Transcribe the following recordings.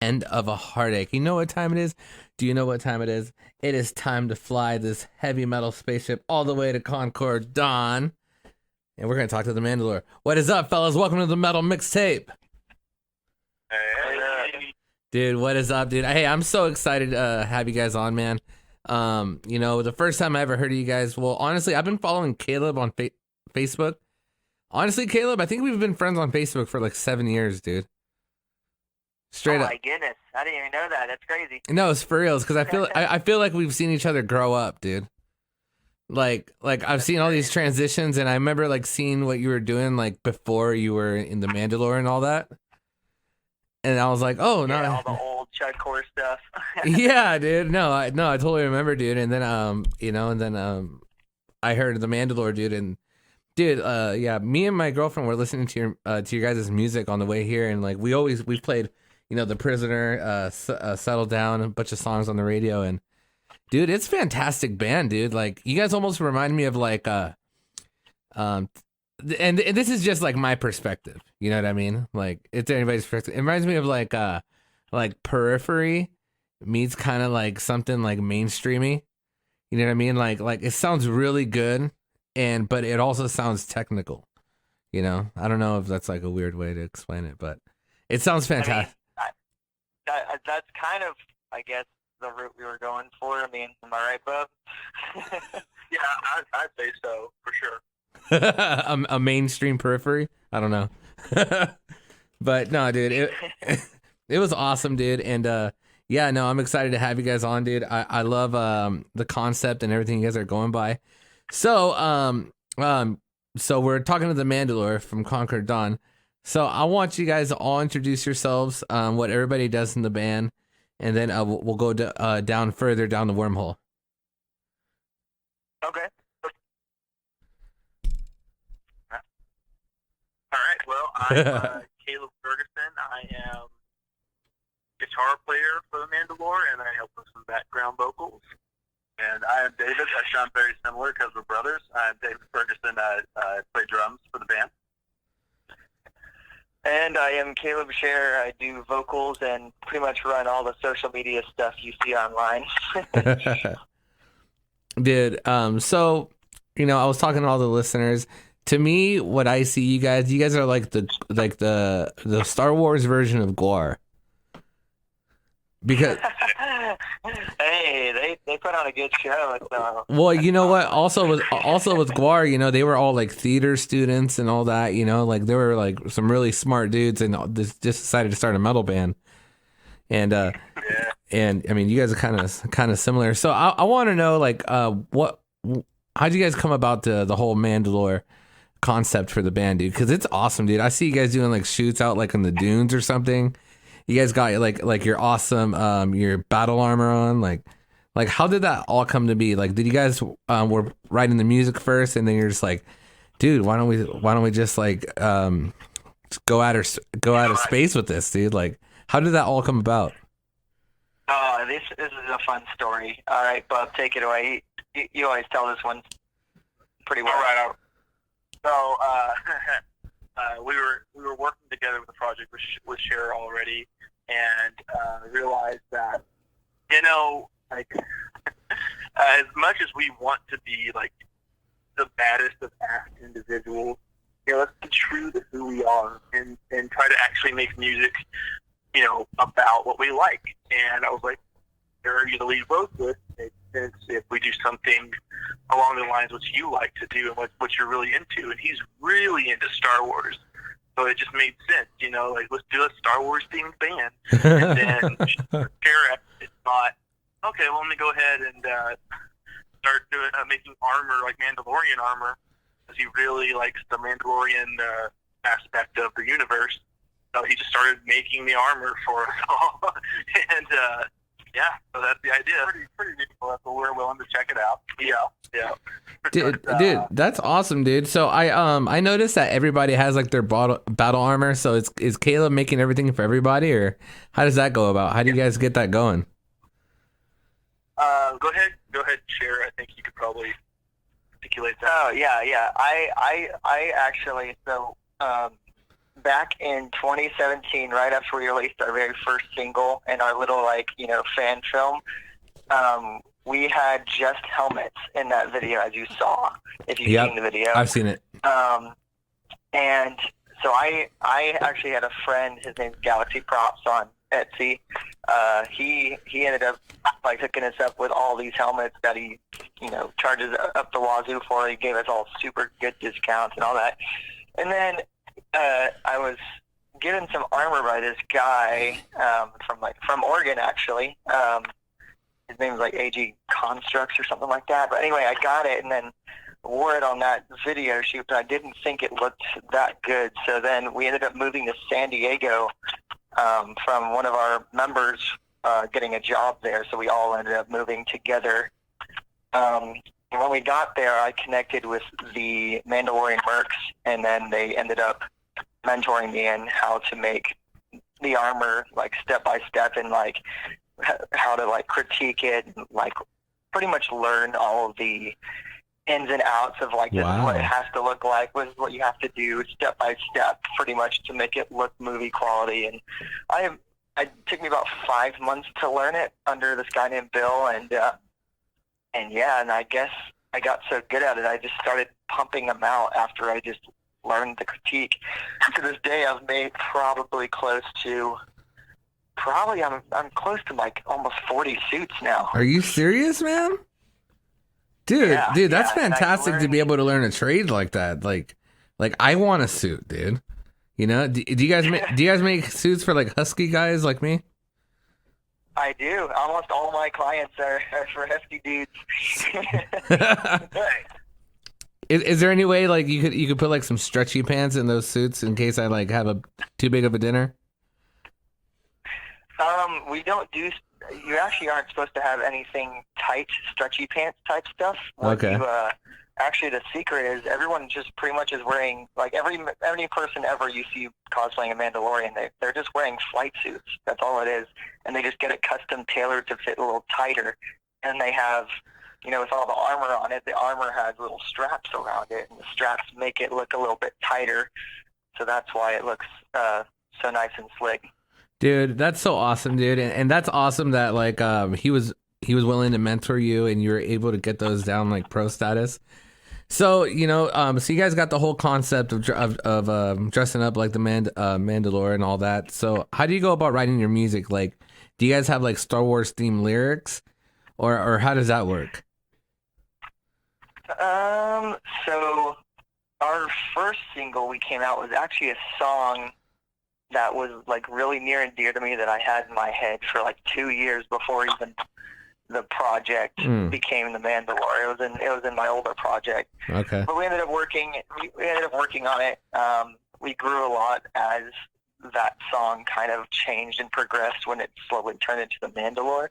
end of a heartache. You know what time it is? Do you know what time it is? It is time to fly this heavy metal spaceship all the way to Concord Dawn. And we're going to talk to the Mandalore. What is up, fellas? Welcome to the Metal Mixtape. Hey. Dude, what is up, dude? Hey, I'm so excited to have you guys on, man. The first time I ever heard of you guys, well, honestly, I've been following Caleb on Facebook. Honestly, Caleb, I think we've been friends on Facebook for like 7 years, dude. Straight up. Oh my goodness, I didn't even know that. That's crazy. No, it's for reals, because I feel like we've seen each other grow up, dude. Like I've seen all these transitions, and I remember like seeing what you were doing like before you were in the Mandalore and all that. And I was like, oh no, all the old Chudcore stuff. yeah, dude. I totally remember, dude. And then I heard the Mandalore, dude, and dude, yeah, me and my girlfriend were listening to your guys' music on the way here, and like we've played, The Prisoner, Settle Down, a bunch of songs on the radio, and dude, it's a fantastic band, dude. Like you guys almost remind me of like and this is just like my perspective, you know what I mean? Like it's anybody's perspective. It reminds me of like Periphery meets kind of like something like mainstreamy, you know what I mean? Like it sounds really good, but it also sounds technical, I don't know if that's like a weird way to explain it, but it sounds fantastic. That's kind of, I guess, the route we were going for. I mean, am I right, Bub? Yeah, I'd say so, for sure. A mainstream Periphery? I don't know. But no, dude, it was awesome, dude. And yeah, no, I'm excited to have you guys on, dude. I love the concept and everything you guys are going by. So so we're talking to the Mandalore from Concord Dawn. So I want you guys to all introduce yourselves, what everybody does in the band, and then we'll go down further down the wormhole. Okay. All right, well, I'm Caleb Ferguson. I am guitar player for the Mandalore, and I help with some background vocals. And I am David. I sound very similar because we're brothers. I'm David Ferguson. I play drums for the band. And I am Caleb Scher. I do vocals and pretty much run all the social media stuff you see online. Dude, so, I was talking to all the listeners. To me, what I see you guys are like the Star Wars version of Guar. Because hey, they put on a good show. So. Well, you know what? Also with Guar, they were all like theater students and all that. Like they were like some really smart dudes, and just decided to start a metal band. And and I mean, you guys are kind of similar. So I want to know like how'd you guys come about the whole Mandalore concept for the band, dude? Because it's awesome, dude. I see you guys doing like shoots out like in the dunes or something. You guys got like your awesome your battle armor on, like how did that all come to be? Like, did you guys were writing the music first, and then you're just like, dude, why don't we just like go out of space with this, dude? Like, how did that all come about? Oh, this is a fun story. All right, Bub, take it away. You always tell this one pretty well. All right. So we were working together with the project with Cher already, and realized that like as much as we want to be like the baddest of ass individuals, let's be true to who we are and try to actually make music, about what we like. And I was like, you're the lead vocalist. It makes sense if we do something along the lines of what you like to do and what you're really into. And he's really into Star Wars. So it just made sense, like let's do a Star Wars themed band. And then Garrett thought, okay, well, let me go ahead and start doing making armor, like Mandalorian armor, because he really likes the Mandalorian aspect of the universe. So he just started making the armor for us all. And yeah, so that's the idea. Pretty neat, but we're willing to check it out. Yeah. Dude, that's awesome, dude. So I noticed that everybody has like their battle armor. So is Caleb making everything for everybody, or how does that go about? How do you guys get that going? Go ahead, Cher. I think you could probably articulate that. Oh yeah. I actually back in 2017, right after we released our very first single and our little, like, you know, fan film, we had just helmets in that video, as you saw, if you've seen the video. I've seen it. And so I actually had a friend, his name's Galaxy Props on Etsy. He ended up like hooking us up with all these helmets that he, you know, charges up the wazoo for. He gave us all super good discounts and all that. And then I was given some armor by this guy from Oregon, actually. His name was like AG Constructs or something like that. But anyway, I got it and then wore it on that video shoot, but I didn't think it looked that good. So then we ended up moving to San Diego from one of our members getting a job there. So we all ended up moving together. And when we got there, I connected with the Mandalorian Mercs, and then they ended up mentoring me in how to make the armor, like step by step, and like how to like critique it, and like pretty much learn all of the ins and outs of like this is what it has to look like, this is what you have to do step by step, pretty much to make it look movie quality. And it took me about 5 months to learn it under this guy named Bill, and I guess I got so good at it, I just started pumping them out after I just learned the critique. To this day, I've made probably close to I'm close to like almost 40 suits now. Are you serious, man? Dude, that's fantastic to be able to learn a trade like that. Like I want a suit, dude. You know, do you guys make suits for like husky guys like me? I do. Almost all my clients are for husky dudes. Is there any way like you could put like some stretchy pants in those suits in case I like have a too big of a dinner? We don't do. You actually aren't supposed to have anything tight, stretchy pants type stuff. Okay. Actually, the secret is everyone just pretty much is wearing, like every person ever you see cosplaying a Mandalorian, they're just wearing flight suits. That's all it is. And they just get it custom tailored to fit a little tighter. And they have, you know, with all the armor on it, the armor has little straps around it. And the straps make it look a little bit tighter. So that's why it looks so nice and slick. Dude, that's so awesome, dude. And that's awesome that like he was willing to mentor you and you were able to get those down like pro status. So, you know, so you guys got the whole concept of dressing up like the Mandalore and all that. So how do you go about writing your music? Like, do you guys have like Star Wars themed lyrics or how does that work? So our first single we came out was actually a song that was like really near and dear to me that I had in my head for like 2 years before even the project became the Mandalore. It was in my older project. Okay. But we ended up working on it. We grew a lot as that song kind of changed and progressed when it slowly turned into the Mandalore.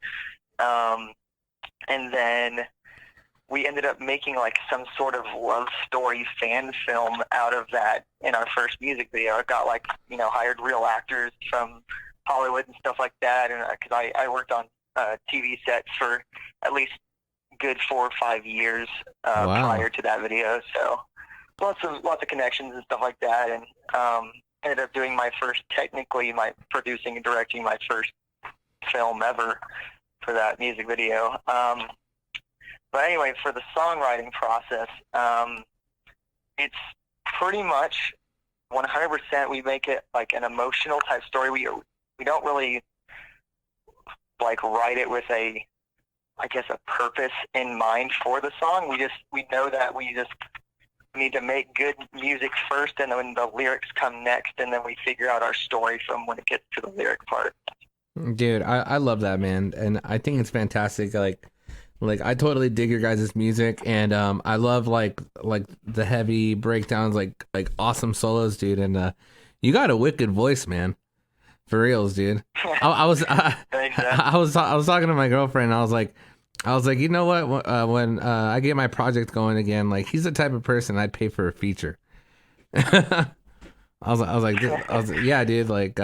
And then we ended up making like some sort of love story fan film out of that in our first music video. It got like, you know, hired real actors from Hollywood and stuff like that. And because I worked on TV sets for at least good 4 or 5 years prior to that video. So lots of connections and stuff like that. And ended up doing my producing and directing my first film ever for that music video. But anyway, for the songwriting process, it's pretty much 100% we make it like an emotional type story. We don't really like write it with a purpose in mind for the song. We know that we just need to make good music first, and then the lyrics come next, and then we figure out our story from when it gets to the lyric part. Dude, I love that, man, and I think it's fantastic. Like I totally dig your guys' music, and I love like the heavy breakdowns, like awesome solos, dude. And you got a wicked voice, man, for reals, dude. I was talking to my girlfriend. I was like, you know what? When I get my project going again, like he's the type of person I'd pay for a feature. I was like, yeah, dude. Like,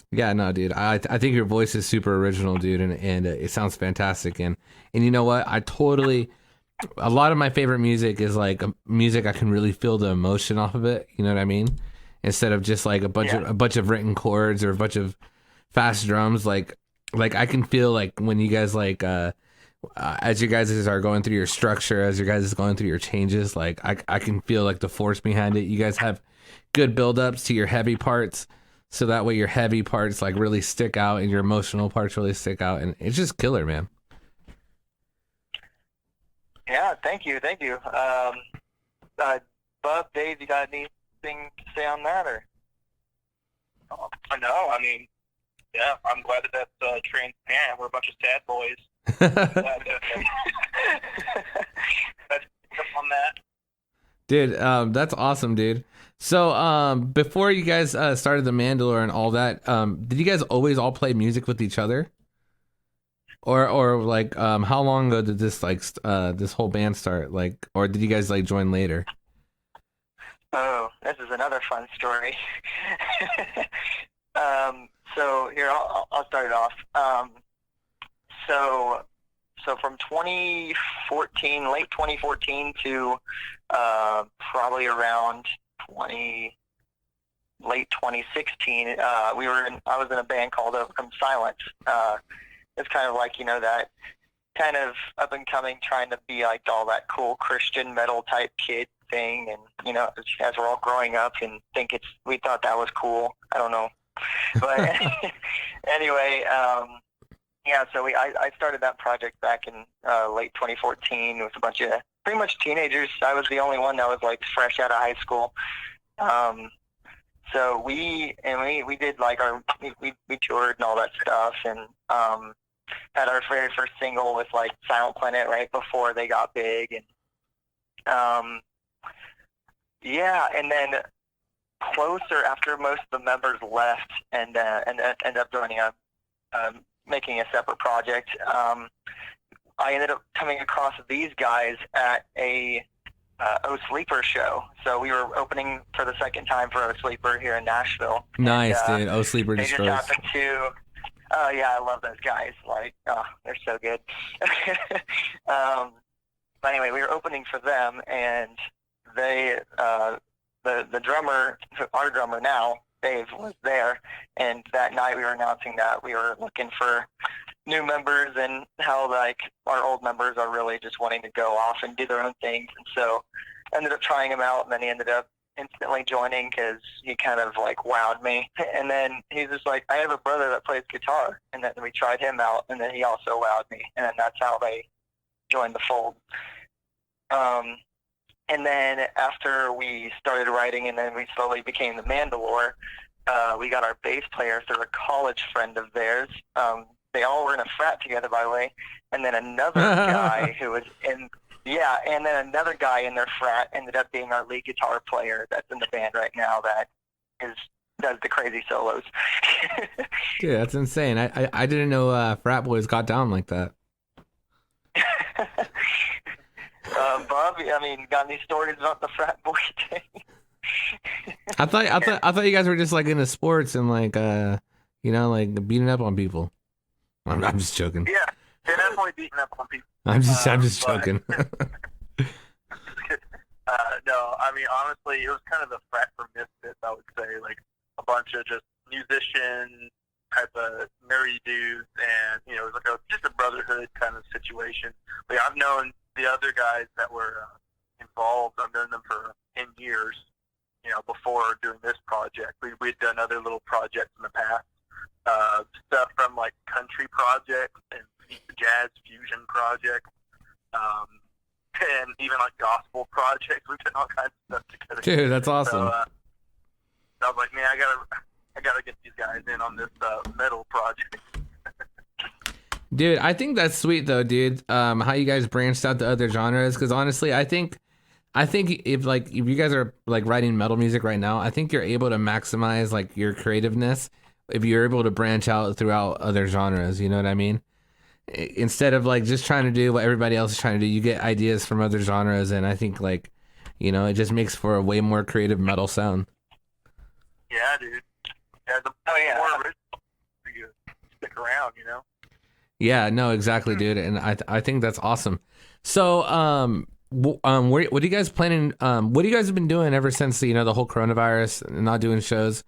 yeah, no, dude. I think your voice is super original, dude, and it sounds fantastic. And you know what? A lot of my favorite music is like music I can really feel the emotion off of it. You know what I mean? instead of just like a bunch of written chords or a bunch of fast drums. Like I can feel like when you guys like as you guys are going through your structure, as you guys is going through your changes, like I can feel like the force behind it. You guys have good build-ups to your heavy parts, so that way your heavy parts like really stick out and your emotional parts really stick out, and it's just killer, man. Yeah, thank you. Bub, Dave, you got anything to say on that, or? No, I mean, yeah, I'm glad that that's transparent. We're a bunch of sad boys. That's on that. Dude, that's awesome, dude. So, before you guys started the Mandalore and all that, did you guys always all play music with each other? Or like, how long ago did this like this whole band start? Like, or did you guys like join later? Oh, this is another fun story. So here, I'll start it off. So from 2014, late 2014 to probably around late 2016, I was in a band called Overcome Silence. It's kind of like, you know, that kind of up and coming, trying to be like all that cool Christian metal type kid thing, and you know, as we're all growing up and we thought that was cool. I don't know, but anyway, yeah. So I started that project back in late 2014 with a bunch of pretty much teenagers. I was the only one that was like fresh out of high school. So we did like we toured and all that stuff, and had our very first single with like Silent Planet right before they got big, and yeah, and then closer after most of the members left and ended up joining making a separate project, I ended up coming across these guys at a O Sleeper show. So we were opening for the second time for O Sleeper here in Nashville. Nice, and, dude. O Sleeper they destroys. just happened to. Oh yeah, I love those guys. Like, oh, they're so good. But anyway, we were opening for them, and they, the drummer, our drummer now, Dave, was there, and that night we were announcing that we were looking for new members, and how like our old members are really just wanting to go off and do their own things, and so ended up trying him out, and then he ended up instantly joining because he kind of like wowed me. And then he's just like, I have a brother that plays guitar, and then we tried him out, and then he also wowed me, and then that's how they joined the fold. And then after we started writing, and then we slowly became the Mandalore, we got our bass player through a college friend of theirs. They all were in a frat together, by the way, and then another guy who was in. Yeah, and then another guy in their frat ended up being our lead guitar player that's in the band right now that does the crazy solos. Dude, that's insane. I didn't know frat boys got down like that. Bob, I mean, got any stories about the frat boy thing? I thought you guys were just like into sports and like you know, like beating up on people. I'm just joking. Yeah, they're definitely beating up on people. I'm just joking. No, I mean, honestly, it was kind of the frat for misfits, I would say. Like, a bunch of just musician type of nerdy dudes, and, you know, it was like just a brotherhood kind of situation. Like, I've known the other guys that were involved. I've known them for 10 years, you know, before doing this project. We'd done other little projects in the past. Stuff from, like, country projects and jazz fusion projects, and even like gospel projects. We've done all kinds of stuff together. Dude, that's awesome. So, I was like, man, I gotta get these guys in on this metal project. Dude, I think that's sweet though, dude. How you guys branched out to other genres, because honestly, I think if you guys are like writing metal music right now, I think you're able to maximize like your creativeness if you're able to branch out throughout other genres. You know what I mean? Instead of like just trying to do what everybody else is trying to do, you get ideas from other genres, and I think like, you know, it just makes for a way more creative metal sound. Yeah, dude. Yeah, more original, you stick around, you know. Yeah, no, exactly, dude, and I think that's awesome. So, what are you guys planning? What do you guys have been doing ever since the whole coronavirus and not doing shows?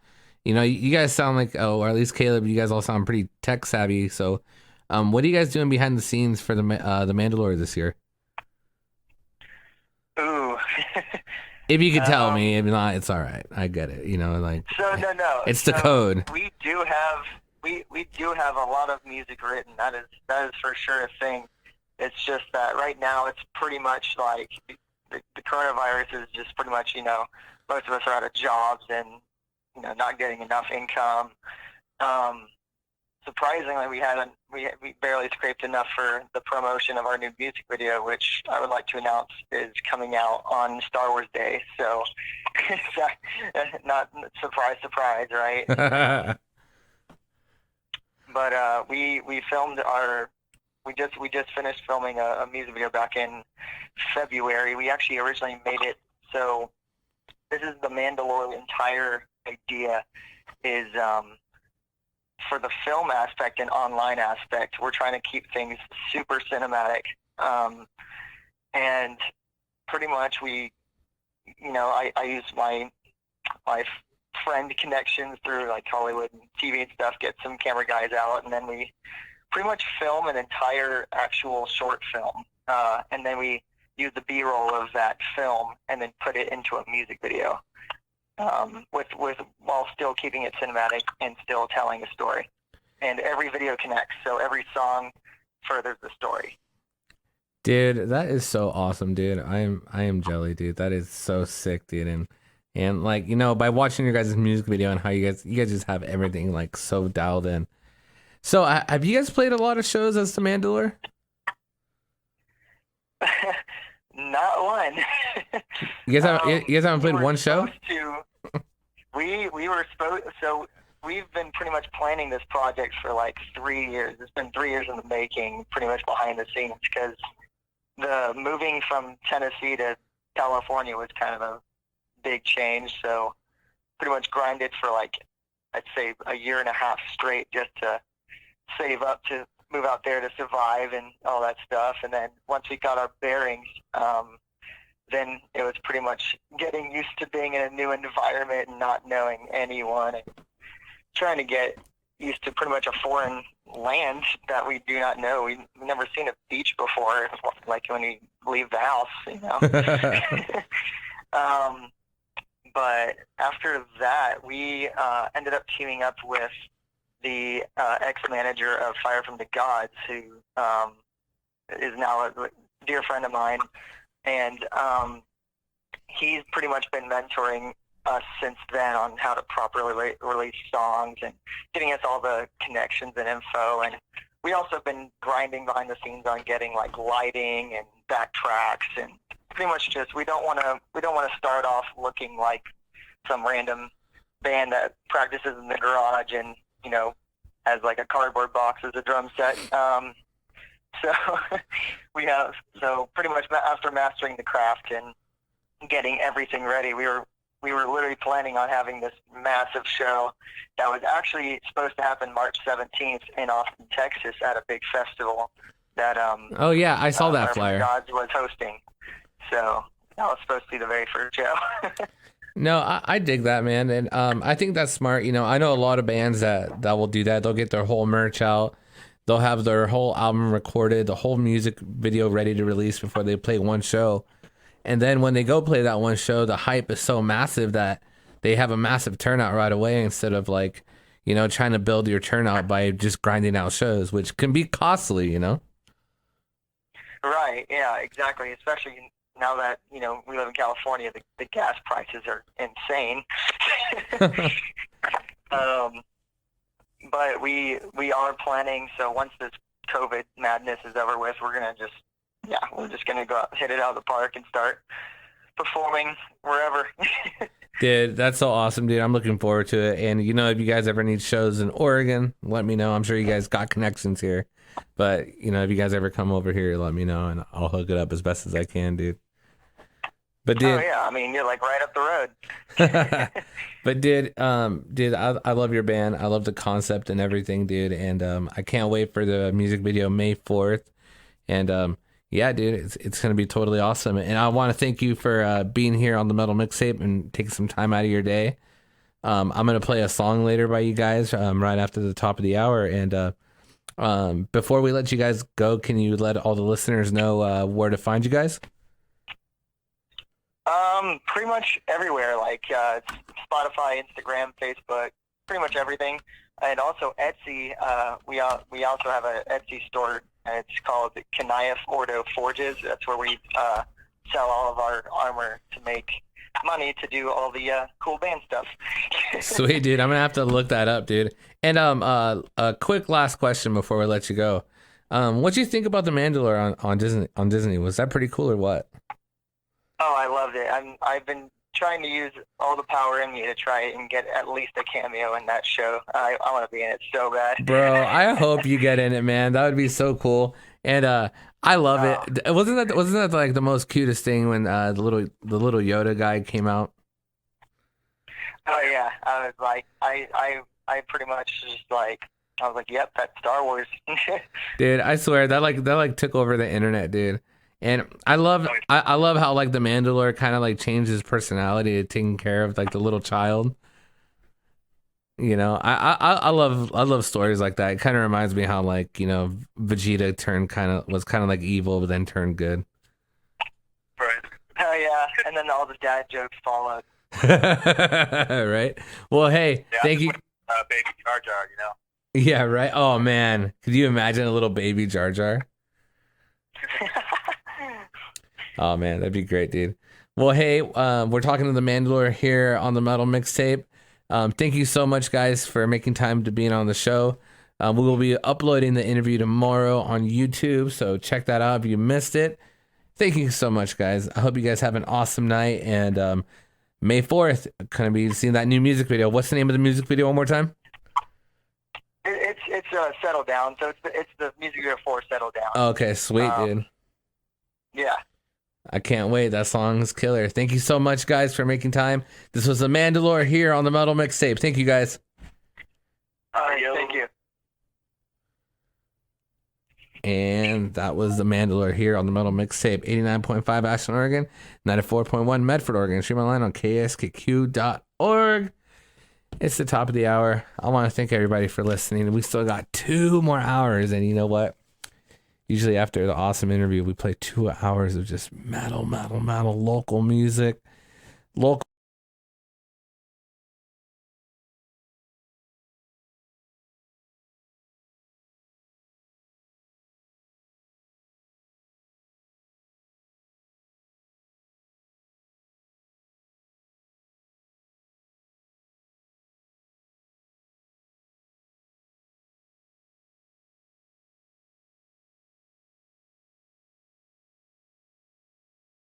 You guys sound like, or at least Caleb, you guys all sound pretty tech savvy. So, what are you guys doing behind the scenes for the Mandalore this year? Ooh. If you could tell me, if not, it's all right. I get it. So no. It's the code. We do have a lot of music written. That is for sure a thing. It's just that right now it's pretty much like the coronavirus is just pretty much, most of us are out of jobs and, not getting enough income. Surprisingly, we barely scraped enough for the promotion of our new music video, which I would like to announce is coming out on Star Wars Day. So, not surprise, right? But we filmed we just finished filming a music video back in February. We actually originally made it so this is the Mandalore entire idea is for the film aspect and online aspect, we're trying to keep things super cinematic. And pretty much I use my friend connections through like Hollywood and TV and stuff, get some camera guys out, and then we pretty much film an entire actual short film. And then we use the B-roll of that film and then put it into a music video. While still keeping it cinematic and still telling a story. And every video connects, so every song furthers the story. Dude, that is so awesome, dude. I am jelly, dude. That is so sick, dude. And like, by watching your guys' music video and how you guys just have everything like so dialed in. So have you guys played a lot of shows as the Mandalore? Not one. You guys haven't played one show? We were supposed. So we've been pretty much planning this project for like 3 years. It's been 3 years in the making, pretty much behind the scenes, because the moving from Tennessee to California was kind of a big change. So pretty much grinded for like, I'd say, a year and a half straight just to save up to move out there to survive and all that stuff. And then once we got our bearings, then it was pretty much getting used to being in a new environment and not knowing anyone and trying to get used to pretty much a foreign land that we do not know. We've never seen a beach before, like when we leave the house, But after that, we ended up teaming up with the ex-manager of Fire from the Gods, who is now a dear friend of mine. And he's pretty much been mentoring us since then on how to properly release songs and getting us all the connections and info. And we also been grinding behind the scenes on getting like lighting and backtracks, and pretty much just we don't want to start off looking like some random band that practices in the garage and has like a cardboard box as a drum set. So pretty much after mastering the craft and getting everything ready, we were literally planning on having this massive show that was actually supposed to happen March 17th in Austin, Texas, at a big festival that oh yeah, I saw that flyer. Gods was hosting. So that was supposed to be the very first show. No, I dig that, man, and I think that's smart. I know a lot of bands that will do that. They'll get their whole merch out. They'll have their whole album recorded, the whole music video ready to release before they play one show. And then when they go play that one show, the hype is so massive that they have a massive turnout right away, instead of like, trying to build your turnout by just grinding out shows, which can be costly, Right, yeah, exactly. Especially now that, we live in California, the gas prices are insane. But we are planning, so once this COVID madness is over with, we're just gonna go out, hit it out of the park and start performing wherever. Dude, that's so awesome, dude. I'm looking forward to it. And if you guys ever need shows in Oregon, let me know. I'm sure you guys got connections here. But if you guys ever come over here, let me know and I'll hook it up as best as I can, dude. But dude, oh yeah, I mean, you're like right up the road. But dude, I love your band. I love the concept and everything, dude. And I can't wait for the music video May 4th. And Yeah, dude, it's gonna be totally awesome, and I want to thank you for being here on the Metal Mixtape and taking some time out of your day. I'm gonna play a song later by you guys right after the top of the hour, and before we let you guys go, can you let all the listeners know where to find you guys? Pretty much everywhere, like Spotify, Instagram, Facebook, pretty much everything, and also Etsy. We also have an Etsy store, and it's called Kanaya Ordo Forges. That's where we sell all of our armor to make money to do all the cool band stuff. Sweet, dude. I'm gonna have to look that up, dude. And a quick last question before we let you go. What do you think about the Mandalore on Disney? Was that pretty cool or what? Oh, I loved it. I've been trying to use all the power in me to try and get at least a cameo in that show. I want to be in it so bad. Bro, I hope you get in it, man. That would be so cool. And I love it. Wasn't that like the most cutest thing when the little Yoda guy came out? Oh yeah, I was like, I pretty much just like, I was like, yep, that's Star Wars. Dude, I swear that took over the internet, dude. And I love how like the Mandalore kind of like changed his personality to taking care of like the little child. You know, I love stories like that. It kind of reminds me how like, you know, Vegeta was kind of like evil but then turned good. Right. Oh yeah, and then all the dad jokes followed. Right. Well, hey, thank you. Baby Jar Jar, you know. Yeah, right. Oh man, could you imagine a little baby Jar Jar? Oh man, that'd be great, dude. Well, hey, we're talking to the Mandalore here on the Metal Mixtape. Thank you so much, guys, for making time to being on the show. We will be uploading the interview tomorrow on YouTube, so check that out if you missed it. Thank you so much, guys. I hope you guys have an awesome night, and May 4th, gonna be seeing that new music video. What's the name of the music video one more time? It's Settle Down, so it's the music video for Settle Down. Okay, sweet, dude. Yeah. I can't wait. That song's killer. Thank you so much, guys, for making time. This was the Mandalore here on the Metal Mixtape. Thank you, guys. All right, thank you. And that was the Mandalore here on the Metal Mixtape. 89.5 Ashland, Oregon. 94.1 Medford, Oregon. Stream online on kskq.org. It's the top of the hour. I want to thank everybody for listening. We still got 2 more hours, and you know what? Usually after the awesome interview, we play 2 hours of just metal, local music. Local